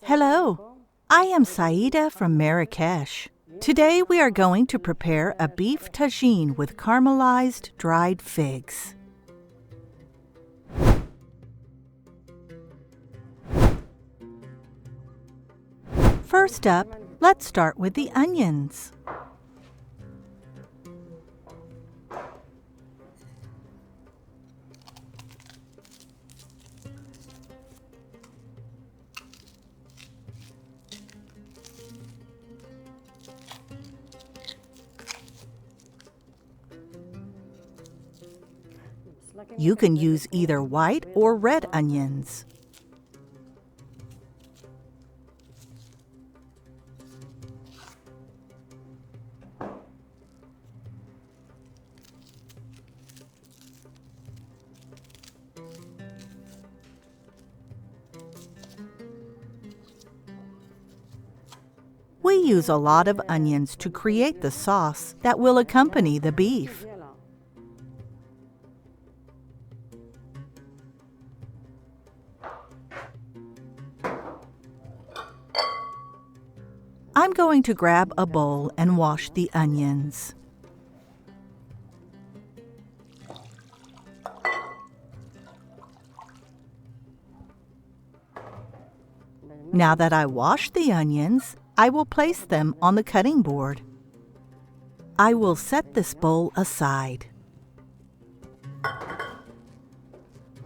Hello, I am Saida from Marrakesh. Today we are going to prepare a beef tagine with caramelized dried figs. First up, let's start with the onions. You can use either white or red onions. We use a lot of onions to create the sauce that will accompany the beef. I'm going to grab a bowl and wash the onions. Now that I washed the onions, I will place them on the cutting board. I will set this bowl aside.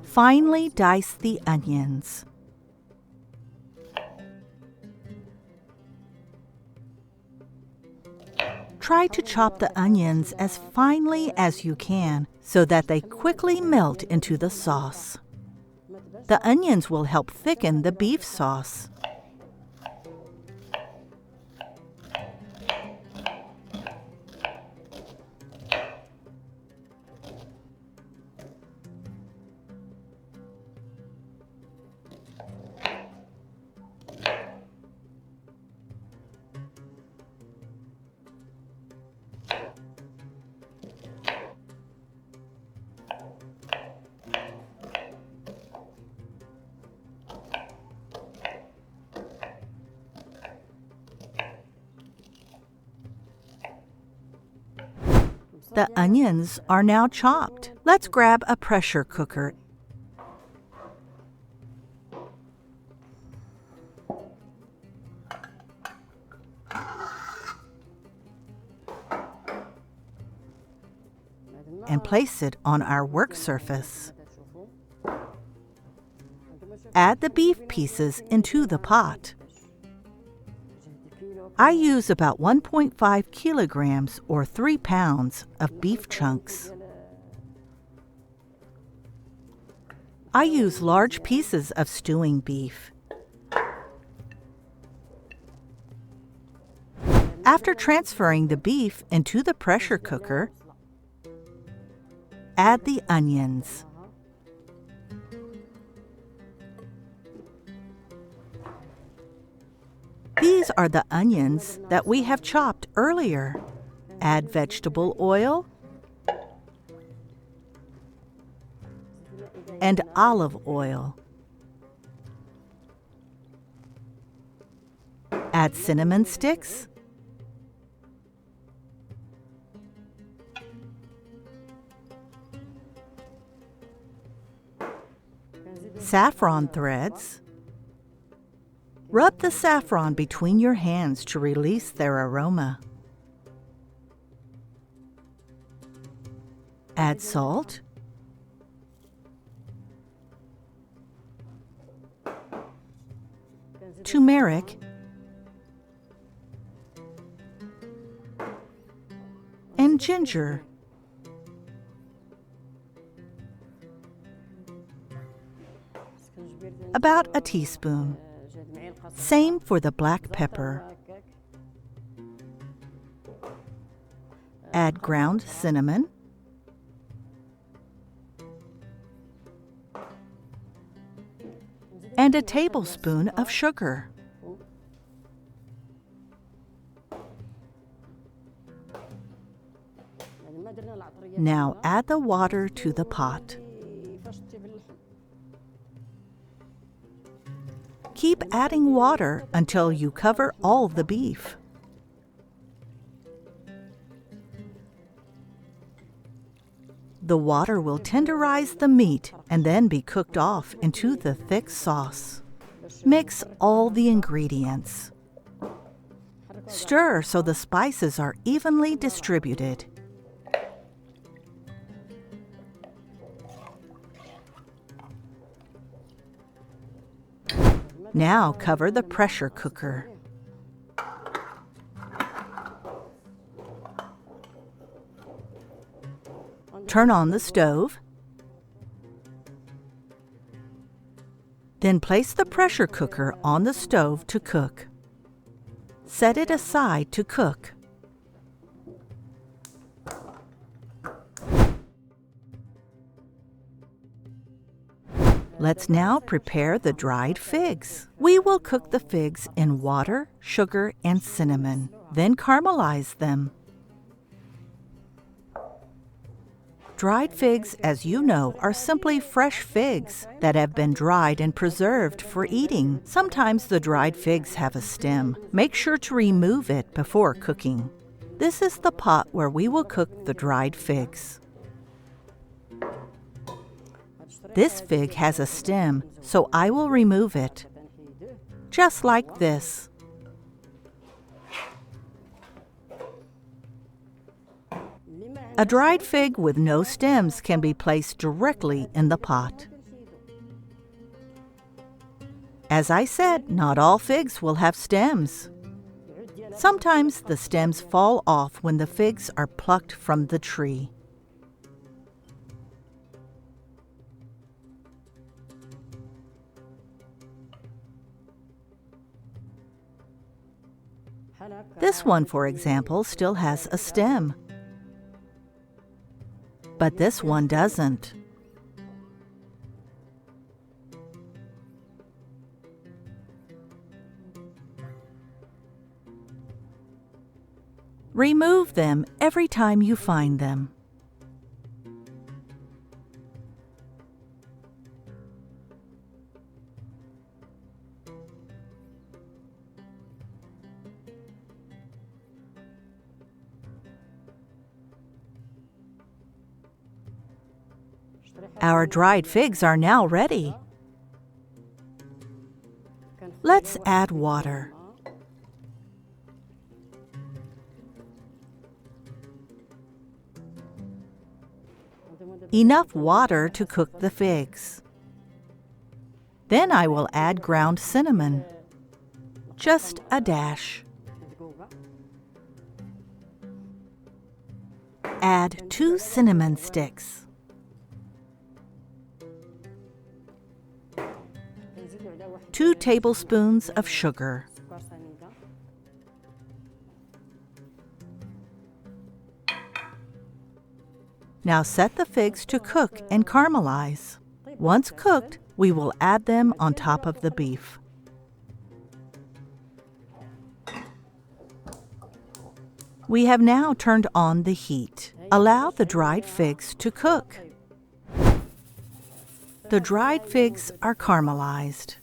Finely dice the onions. Try to chop the onions as finely as you can so that they quickly melt into the sauce. The onions will help thicken the beef sauce. The onions are now chopped. Let's grab a pressure cooker. And place it on our work surface. Add the beef pieces into the pot. I use about 1.5 kilograms or 3 pounds of beef chunks. I use large pieces of stewing beef. After transferring the beef into the pressure cooker, add the onions. These are the onions that we have chopped earlier. Add vegetable oil and olive oil. Add cinnamon sticks, saffron threads. Rub the saffron between your hands to release their aroma. Add salt, turmeric, and ginger. About a teaspoon. Same for the black pepper. Add ground cinnamon, and a tablespoon of sugar. Now add the water to the pot. Keep adding water until you cover all the beef. The water will tenderize the meat and then be cooked off into the thick sauce. Mix all the ingredients. Stir so the spices are evenly distributed. Now cover the pressure cooker. Turn on the stove. Then place the pressure cooker on the stove to cook. Set it aside to cook. Let's now prepare the dried figs. We will cook the figs in water, sugar, and cinnamon, then caramelize them. Dried figs, as you know, are simply fresh figs that have been dried and preserved for eating. Sometimes the dried figs have a stem. Make sure to remove it before cooking. This is the pot where we will cook the dried figs. This fig has a stem, so I will remove it. Just like this. A dried fig with no stems can be placed directly in the pot. As I said, not all figs will have stems. Sometimes the stems fall off when the figs are plucked from the tree. This one, for example, still has a stem. But this one doesn't. Remove them every time you find them. Our dried figs are now ready. Let's add water. Enough water to cook the figs. Then I will add ground cinnamon. Just a dash. Add 2 cinnamon sticks. Two tablespoons of sugar. Now set the figs to cook and caramelize. Once cooked, we will add them on top of the beef. We have now turned on the heat. Allow the dried figs to cook. The dried figs are caramelized.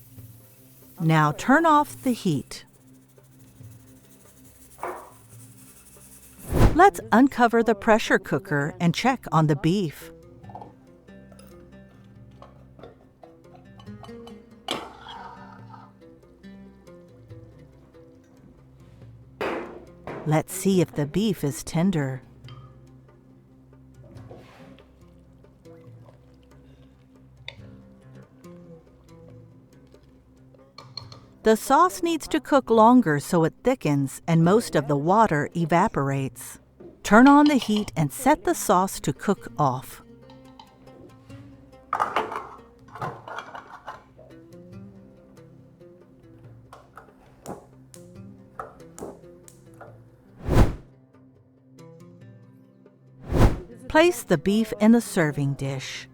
Now turn off the heat. Let's uncover the pressure cooker and check on the beef. Let's see if the beef is tender. The sauce needs to cook longer so it thickens and most of the water evaporates. Turn on the heat and set the sauce to cook off. Place the beef in the serving dish.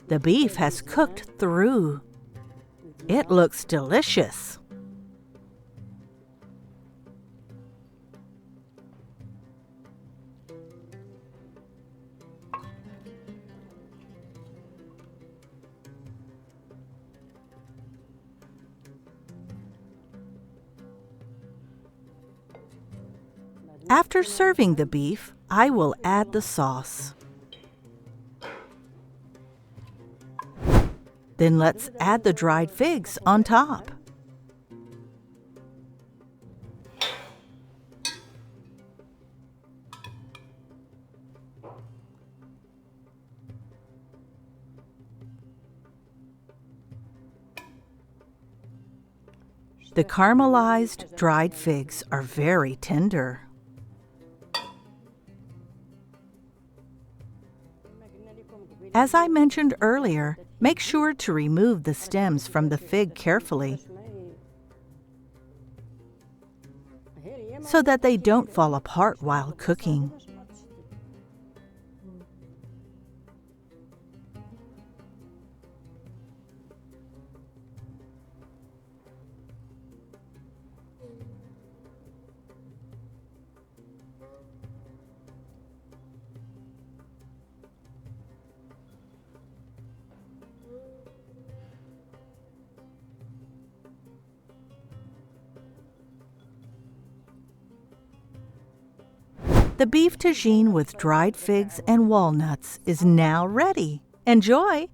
The beef has cooked through. It looks delicious. After serving the beef, I will add the sauce. Then let's add the dried figs on top. The caramelized dried figs are very tender. As I mentioned earlier, make sure to remove the stems from the fig carefully so that they don't fall apart while cooking. The beef tagine with dried figs and walnuts is now ready. Enjoy!